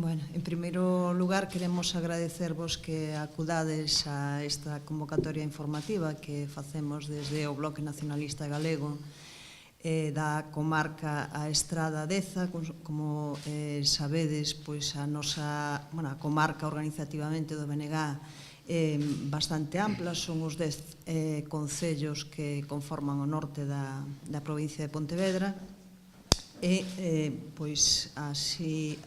Bueno, en primeiro lugar, queremos agradecervos que acudades a esta convocatoria informativa que facemos desde o Bloque Nacionalista Galego da comarca a Estrada Deza. Como sabedes, a nosa comarca organizativamente do BNG é bastante ampla, son os 10 concellos que conforman o norte da provincia de Pontevedra e, así,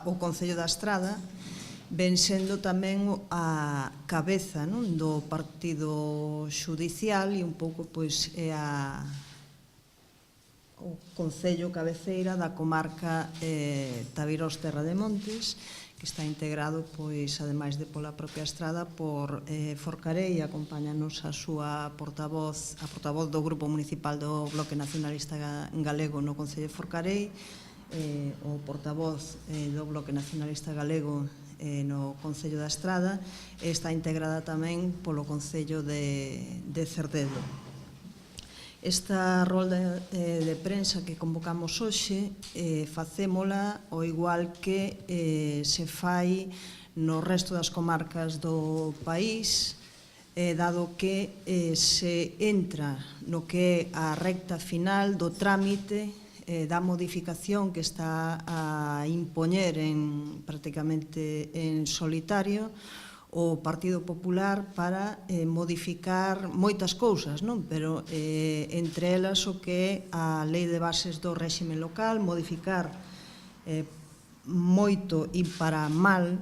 o Concello da Estrada ven sendo tamén a cabeza do partido xudicial e un pouco é o concello cabeceira da comarca Tabiros Terra de Montes, que está integrado, ademais de pola propia Estrada, por Forcarei. Acompáñanos a súa portavoz, a portavoz do Grupo Municipal do Bloque Nacionalista Galego no Concello de Forcarei, o portavoz do Bloque Nacionalista Galego no Concello da Estrada, e está integrada tamén polo Concello de Cerdedo. Esta rolda de prensa que convocamos hoxe facémola ao igual que se fai no resto das comarcas do país, dado que se entra no que é a recta final do trámite da modificación que está a impoñer prácticamente en solitario o Partido Popular para modificar moitas cousas, pero entre elas o que é a Lei de Bases do Réxime Local, modificar moito e para mal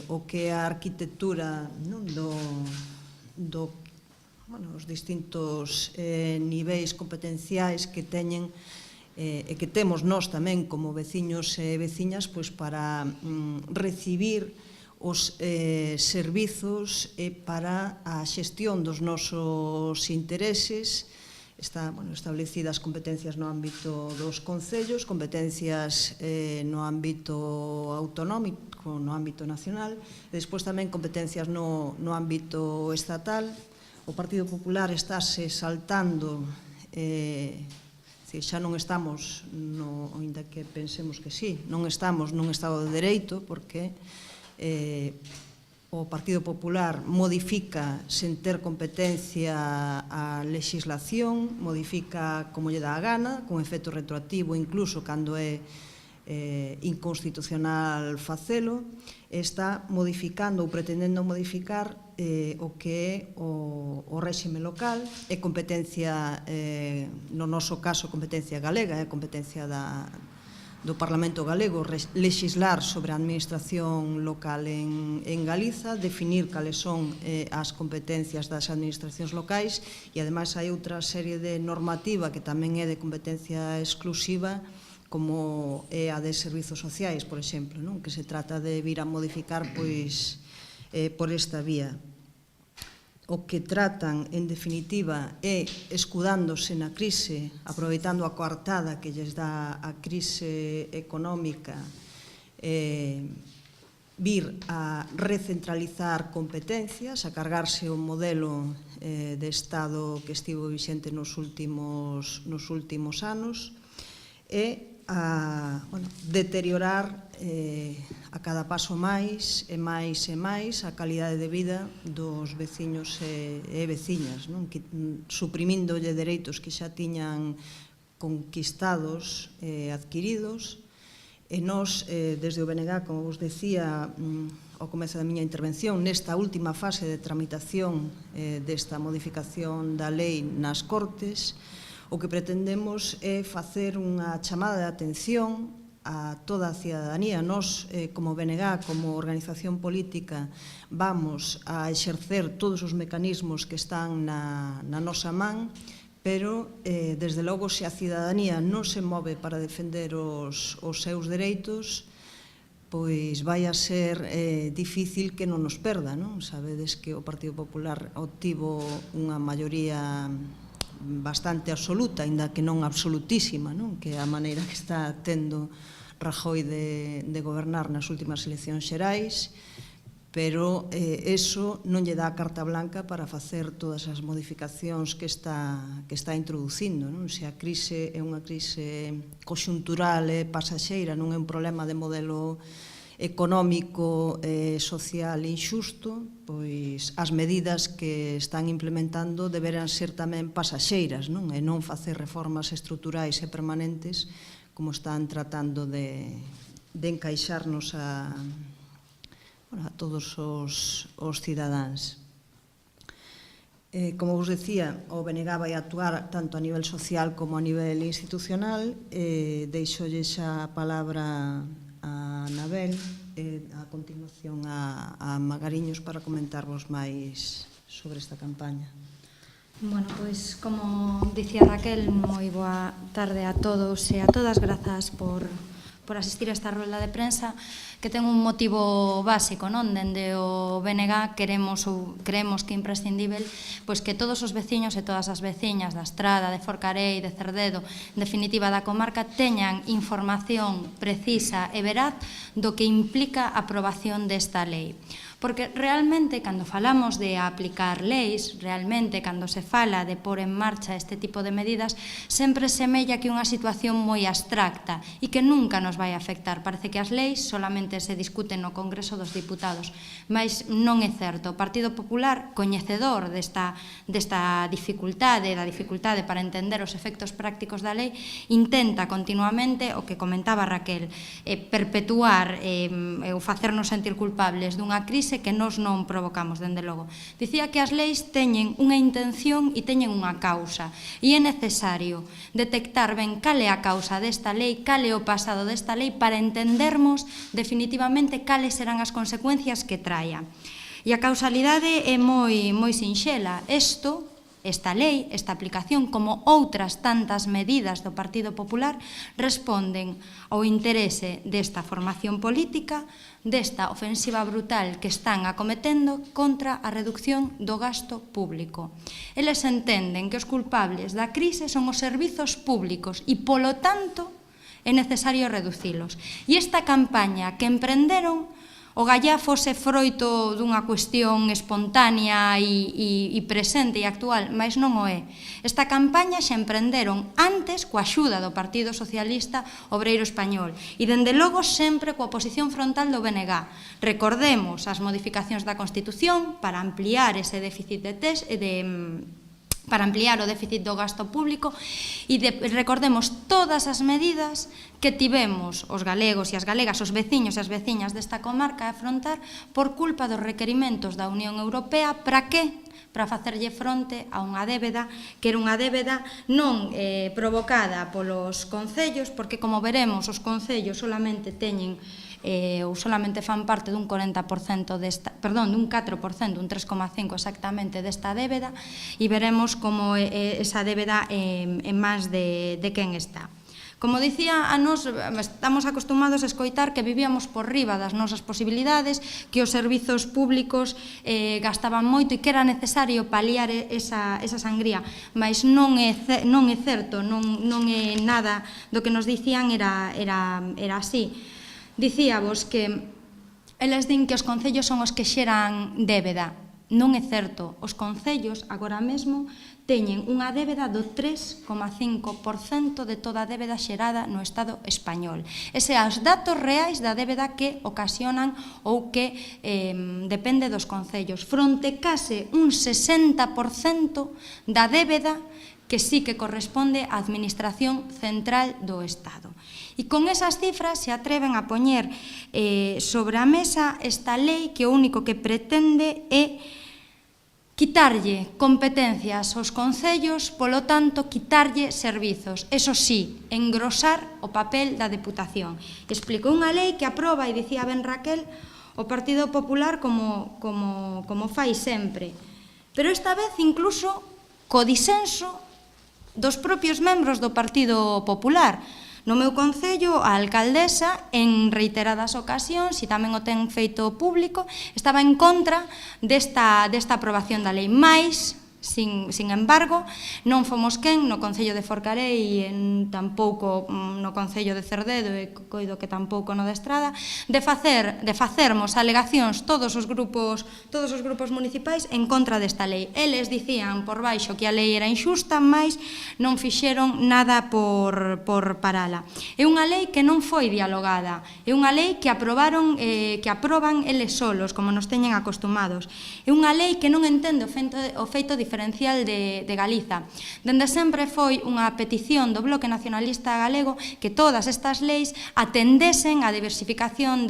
o que é a arquitectura os distintos niveis competenciais que teñen e que temos nós tamén como veciños e veciñas para recibir os servizos e para a xestión dos nosos intereses. Están establecidas competencias no ámbito dos concellos, competencias no ámbito autonómico, no ámbito nacional, e despois tamén competencias no ámbito estatal. O Partido Popular estáse saltando, xa non estamos, ainda que pensemos que sí, non estamos nun Estado de Dereito, porque o Partido Popular modifica sen ter competencia a legislación, modifica como lle dá a gana, con efecto retroactivo incluso cando é inconstitucional facelo, está modificando ou pretendendo modificar o que é o réxime local, é competencia, no noso caso, competencia galega, é competencia do Parlamento galego lexislar sobre a administración local en Galiza, definir cales son as competencias das administracións locais e, ademais, hai outra serie de normativa que tamén é de competencia exclusiva, como é a de servizos sociais, por exemplo, que se trata de vir a modificar por esta vía. O que tratan, en definitiva, é, escudándose na crise, aproveitando a coartada que lles dá a crise económica, vir a recentralizar competencias, a cargarse o modelo de Estado que estivo vixente nos últimos anos, e a deteriorar a cada paso máis e máis a calidade de vida dos veciños e veciñas, suprimíndolle dereitos que xa tiñan conquistados e adquiridos. E nós, desde o BNG, como vos decía ao comezo da miña intervención, nesta última fase de tramitación desta modificación da lei nas Cortes, o que pretendemos é facer unha chamada de atención a toda a cidadanía. Nós, como BNG, como organización política, vamos a exercer todos os mecanismos que están na nosa man, pero, desde logo, se a cidadanía non se move para defender os seus dereitos, pois vai a ser difícil que non nos perda. Sabedes que o Partido Popular obtivo unha maioría bastante absoluta, aínda que non absolutísima, que é a maneira que está tendo Rajoy de gobernar nas últimas eleccións xerais, pero eso non lle dá carta blanca para facer todas as modificacións que está introducindo. Se a crise é unha crise conxuntural e pasaxeira, non é un problema de modelo económico e social inxusto, pois as medidas que están implementando deberán ser tamén pasaxeiras, e non facer reformas estruturais e permanentes como están tratando de encaixarnos a todos os cidadáns. Como vos decía, o BNG vai actuar tanto a nivel social como a nivel institucional. Deixolles a palabra a Anabel, a continuación a Magariños para comentarvos máis sobre esta campaña. Bueno, pois, como dicía Raquel, moi boa tarde a todos e a todas. Grazas por asistir a esta rolda de prensa, que ten un motivo básico, non? Dende o BNG creemos que é imprescindível pois que todos os veciños e todas as veciñas da Estrada, de Forcarei, de Cerdedo, en definitiva da comarca, teñan información precisa e veraz do que implica a aprobación desta lei. Porque realmente, cando falamos de aplicar leis, realmente, cando se fala de pôr en marcha este tipo de medidas, sempre semella que unha situación moi abstracta e que nunca nos vai afectar. Parece que as leis solamente se discuten no Congreso dos Diputados, mas non é certo. O Partido Popular, coñecedor desta dificultade, da dificultade para entender os efectos prácticos da lei, intenta continuamente, o que comentaba Raquel, perpetuar ou facernos sentir culpables dunha crise que nós non provocamos, dende logo. Dicía que as leis teñen unha intención e teñen unha causa, e é necesario detectar ben cal é a causa desta lei, cal é o pasado desta lei, para entendermos definitivamente cales serán as consecuencias que traia. E a causalidade é moi sinxela. Esta lei, esta aplicación, como outras tantas medidas do Partido Popular, responden ao interese desta formación política, desta ofensiva brutal que están acometendo contra a reducción do gasto público. Eles entenden que os culpables da crise son os servizos públicos e, polo tanto, é necesario reducilos. E esta campaña que emprenderon, o gallá fose froito dunha cuestión espontánea e presente e actual, mas non o é. Esta campaña xa emprenderon antes coa axuda do Partido Socialista Obreiro Español e, dende logo, sempre coa oposición frontal do BNG. Recordemos as modificacións da Constitución para ampliar ese déficit para ampliar o déficit do gasto público e recordemos todas as medidas que tivemos os galegos e as galegas, os veciños e as veciñas desta comarca a afrontar por culpa dos requerimentos da Unión Europea. Para que? Para facerlle fronte a unha débeda que era unha débeda non provocada polos concellos, porque, como veremos, os concellos solamente teñen ou solamente fan parte dun 40% dun 4%, un 3,5% exactamente desta débeda, e veremos como esa débeda en máis de quen está. Como dicía, a nós estamos acostumados a escoitar que vivíamos por riba das nosas posibilidades, que os servizos públicos gastaban moito e que era necesario paliar esa sangría, mas non é certo, non é nada do que nos dicían era así. Dicíavos que eles din que os concellos son os que xeran débeda. Non é certo. Os concellos agora mesmo teñen unha débeda do 3,5% de toda a débeda xerada no Estado español. Ese son os datos reais da débeda que ocasionan ou que depende dos concellos. Fronte case un 60% da débeda que sí que corresponde á Administración Central do Estado. E con esas cifras se atreven a poñer sobre a mesa esta lei que o único que pretende é quitarlle competencias aos concellos, polo tanto, quitarlle servizos. Eso sí, engrosar o papel da Deputación. Explico unha lei que aproba, e dicía ben Raquel, o Partido Popular como fai sempre. Pero esta vez incluso co disenso dos propios membros do Partido Popular. No meu concello, a alcaldesa, en reiteradas ocasións, e tamén o ten feito público, estaba en contra desta aprobación da lei. Mais Sin embargo, non fomos quen no Concello de Forcarei e tampouco no Concello de Cerdedo e coido que tampouco no de Estrada de facermos alegacións todos os grupos municipais en contra desta lei. Eles dicían por baixo que a lei era inxusta, mas non fixeron nada por parala. É unha lei que non foi dialogada, é unha lei que aproban eles solos, como nos teñen acostumados. É unha lei que non entende o feito diferencial de Galiza. Dende sempre foi unha petición do Bloque Nacionalista Galego que todas estas leis atendesen á diversificación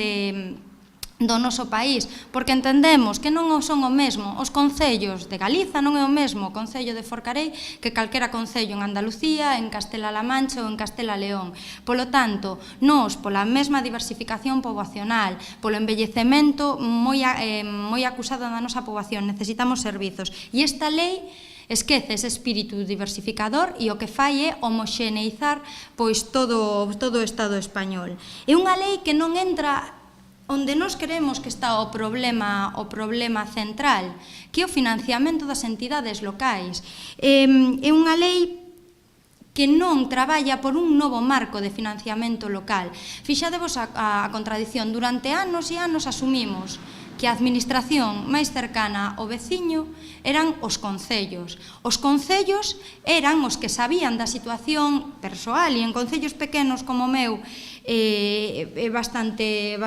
do noso país, porque entendemos que non son o mesmo os concellos de Galiza, non é o mesmo o Concello de Forcarei que calquera concello en Andalucía, en Castela-La Mancha ou en Castela-León. Polo tanto, nós, pola mesma diversificación poboacional, polo envellecemento moi acusado da nosa poboación, necesitamos servizos. E esta lei esquece ese espírito diversificador e o que fai é homoxeneizar pois todo o Estado español. É unha lei que non entra onde nós queremos que está o problema central, que é o financiamento das entidades locais. É unha lei que non traballa por un novo marco de financiamento local. Fixadevos a contradición. Durante anos e anos asumimos que a administración máis cercana ao veciño eran os concellos. Os concellos eran os que sabían da situación persoal e en concellos pequenos como o meu é bastante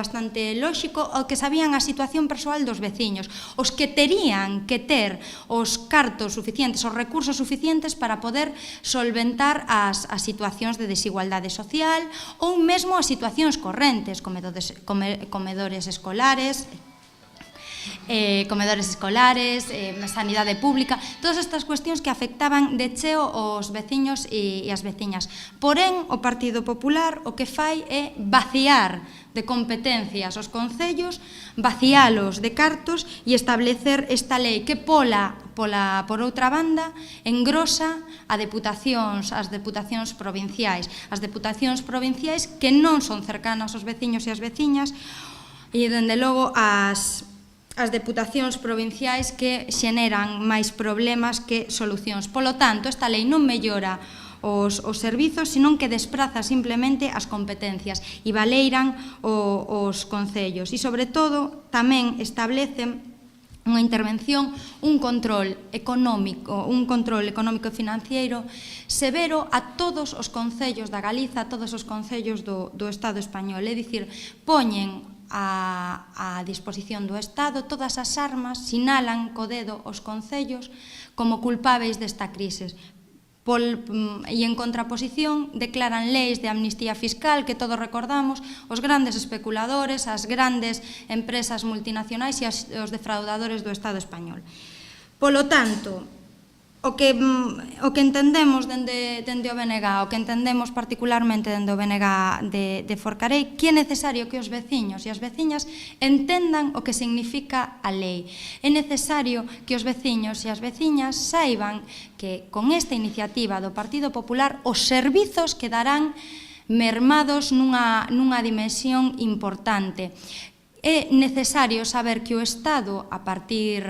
lóxico o que sabían a situación persoal dos veciños, os que terían que ter os cartos suficientes, os recursos suficientes para poder solventar as situacións de desigualdade social ou mesmo as situacións correntes, comedores escolares, sanidade pública, todas estas cuestións que afectaban de cheo aos veciños e as veciñas. Porén, o Partido Popular o que fai é vaciar de competencias os concellos, vacialos de cartos e establecer esta lei que por outra banda engrosa as deputacións provinciais. As deputacións provinciais que non son cercanas aos veciños e as veciñas e, dende logo, as deputacións provinciais que xeneran máis problemas que solucións. Polo tanto, esta lei non mellora os servizos, senón que despraza simplemente as competencias e baleiran os concellos. E, sobre todo, tamén establece unha intervención, un control económico e financiero severo a todos os concellos da Galiza, a todos os concellos do Estado español. É dicir, poñen a disposición do Estado todas as armas, sinalan co dedo os concellos como culpáveis desta crise. E en contraposición declaran leis de amnistía fiscal que todos recordamos, os grandes especuladores, as grandes empresas multinacionais e os defraudadores do Estado español. Polo tanto, o que entendemos dende o BNG, o que entendemos particularmente dende o BNG de Forcarei, que é necesario que os veciños e as veciñas entendan o que significa a lei. É necesario que os veciños e as veciñas saiban que con esta iniciativa do Partido Popular os servizos quedarán mermados nunha dimensión importante. É necesario saber que o Estado, a partir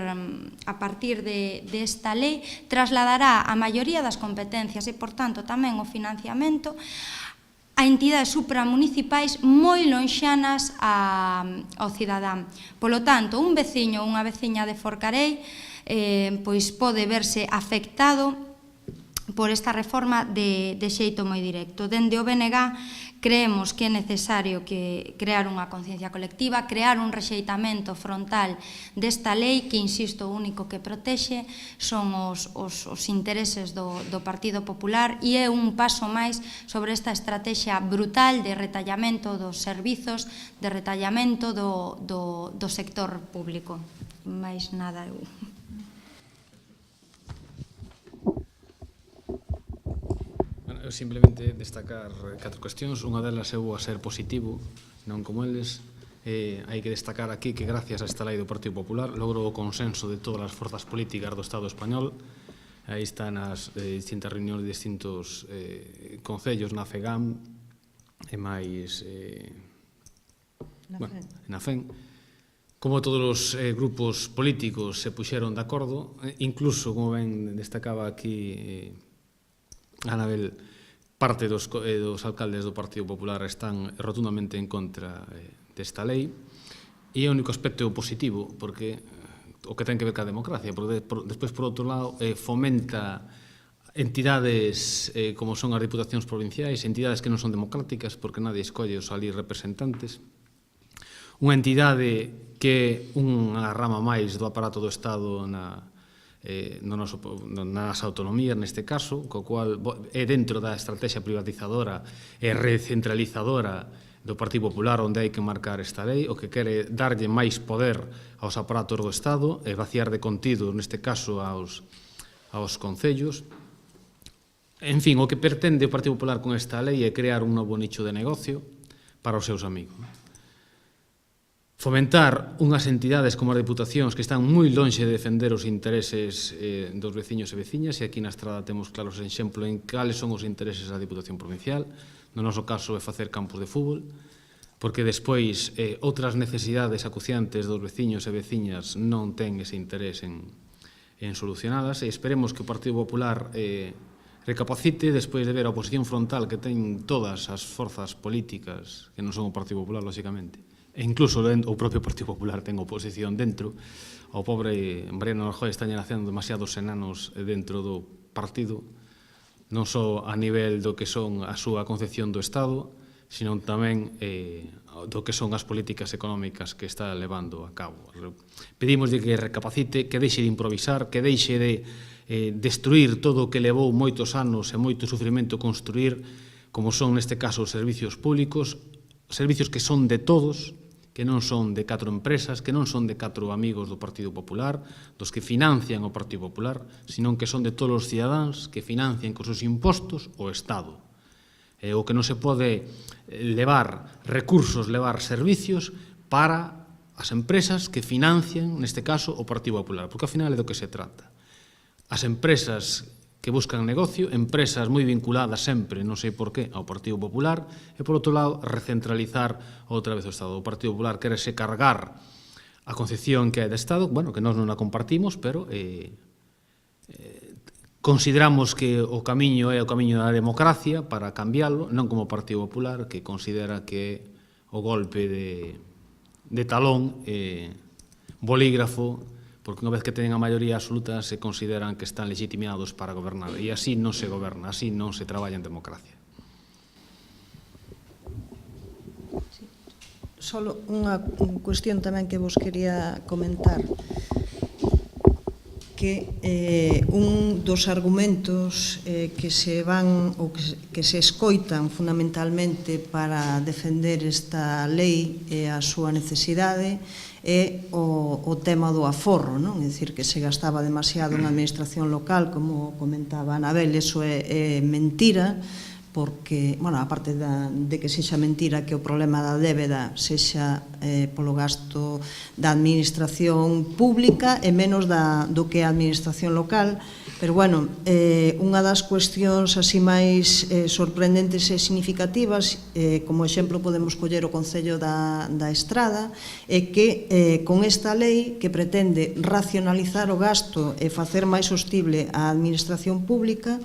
desta lei, trasladará a maioría das competencias e, por tanto, tamén o financiamento a entidades supramunicipais moi lonxanas ao cidadán. Polo tanto, un veciño ou unha veciña de Forcarei pois pode verse afectado por esta reforma de xeito moi directo. Dende o BNG creemos que é necesario crear unha conciencia colectiva, crear un rexeitamento frontal desta lei que, insisto, o único que protexe son os intereses do Partido Popular e é un paso máis sobre esta estrategia brutal de retallamento dos servizos, de retallamento do sector público. Mais nada, eu... Simplemente destacar 4 cuestións. Unha delas é o a ser positivo, non como eles. Hai que destacar aquí que gracias a esta lei do Partido Popular logrou o consenso de todas as forzas políticas do Estado español. Aí están as distintas reunións de distintos concellos na FEGAM e máis na FEN, Como todos os grupos políticos se puxeron de acordo, incluso, como ben destacaba aquí Anabel, parte dos alcaldes do Partido Popular están rotundamente en contra desta lei, e é o único aspecto positivo, porque o que ten que ver ca democracia, porque despois, por outro lado, fomenta entidades como son as diputacións provinciais, entidades que non son democráticas, porque nadie escolle os ali representantes, unha entidade que é unha rama máis do aparato do Estado nas autonomías, neste caso, co cual é dentro da estrategia privatizadora e recentralizadora do Partido Popular onde hai que marcar esta lei, o que quere darlle máis poder aos aparatos do Estado e vaciar de contido, neste caso, aos concellos. En fin, o que pretende o Partido Popular con esta lei é crear un novo nicho de negocio para os seus amigos. Fomentar unhas entidades como as diputacións que están moi lonxe de defender os intereses dos veciños e veciñas, e aquí na Estrada temos claros exemplos en cales son os intereses da Diputación Provincial. No noso caso é facer campos de fútbol, porque despois outras necesidades acuciantes dos veciños e veciñas non ten ese interés en solucionadas, e esperemos que o Partido Popular recapacite despois de ver a oposición frontal que ten todas as forzas políticas que non son o Partido Popular, lóxicamente. E incluso o propio Partido Popular ten oposición dentro. O pobre Mariano Rajoy está naciendo demasiados enanos dentro do partido, non só a nivel do que son a súa concepción do Estado, sino tamén do que son as políticas económicas que está levando a cabo. Pedimos que recapacite, que deixe de improvisar, que deixe de destruir todo o que levou moitos anos e moito sufrimento construir, como son neste caso os servicios públicos, servicios que son de todos, que non son de 4 empresas, que non son de 4 amigos do Partido Popular, dos que financian o Partido Popular, senón que son de todos os cidadáns que financian cos seus impostos o Estado. O que non se pode levar recursos, levar servicios para as empresas que financian, neste caso, o Partido Popular, porque ao final é do que se trata. As empresas que buscan negocio, empresas moi vinculadas sempre, non sei por qué, ao Partido Popular, e, por outro lado, recentralizar outra vez o Estado. O Partido Popular quere se cargar a concepción que é de Estado, bueno, que nós non a compartimos, pero consideramos que o camiño é o camiño da democracia para cambiarlo, non como o Partido Popular, que considera que o golpe de talón, bolígrafo, porque unha vez que teñen a maioría absoluta se consideran que están legitimados para gobernar, e así non se goberna, así non se traballa en democracia. Solo unha cuestión tamén que vos quería comentar, que un dos argumentos que se van ou que se escoitan fundamentalmente para defender esta lei e a súa necesidade é o tema do aforro, non? É dicir, que se gastaba demasiado na administración local, como comentaba Anabel, eso é mentira, porque, bueno, aparte de que sexa mentira que o problema da débeda sexa polo gasto da administración pública e menos do que a administración local, pero, bueno, unha das cuestións así máis sorprendentes e significativas, como exemplo podemos coller o Concello da Estrada, é que con esta lei que pretende racionalizar o gasto e facer máis sostible a administración pública,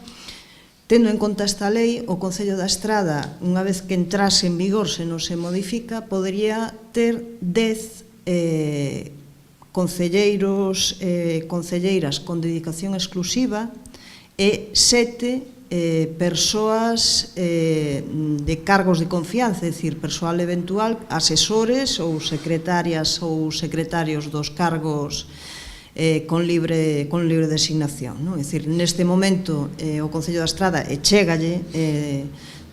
tendo en conta esta lei, o Concello da Estrada, unha vez que entrase en vigor, se non se modifica, podería ter 10 concelleiros e concelleiras con dedicación exclusiva e 7 persoas de cargos de confianza, é dicir, persoal eventual, asesores ou secretarias ou secretarios dos cargos con libre designación, non? É dicir, neste momento o Concello da Estrada chegalle,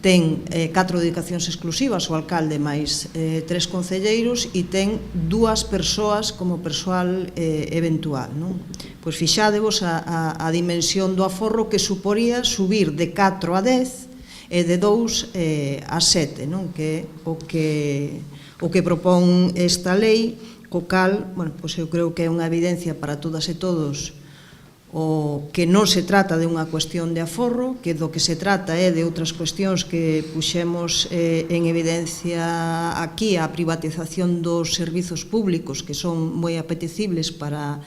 ten 4 dedicacións exclusivas, o alcalde máis 3 concelleiros, e ten 2 persoas como persoal eventual, non? Pois fixadevos a dimensión do aforro que suporía subir de 4 a 10 e de 2 a 7, non? Que é o que propón esta lei, co cal, bueno, pois eu creo que é unha evidencia para todas e todos o que non se trata de unha cuestión de aforro, que do que se trata é de outras cuestións que puxemos en evidencia aquí, a privatización dos servizos públicos, que son moi apetecibles para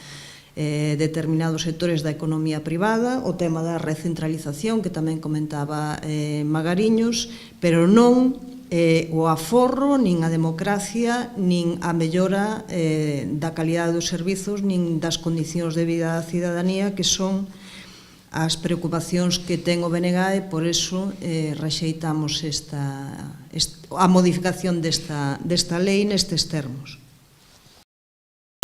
determinados sectores da economía privada, o tema da recentralización, que tamén comentaba Magariños, pero non o aforro, nin a democracia, nin a mellora da calidade dos servizos, nin das condicións de vida da cidadanía, que son as preocupacións que ten o BNG, e por eso rexeitamos a modificación desta lei nestes termos.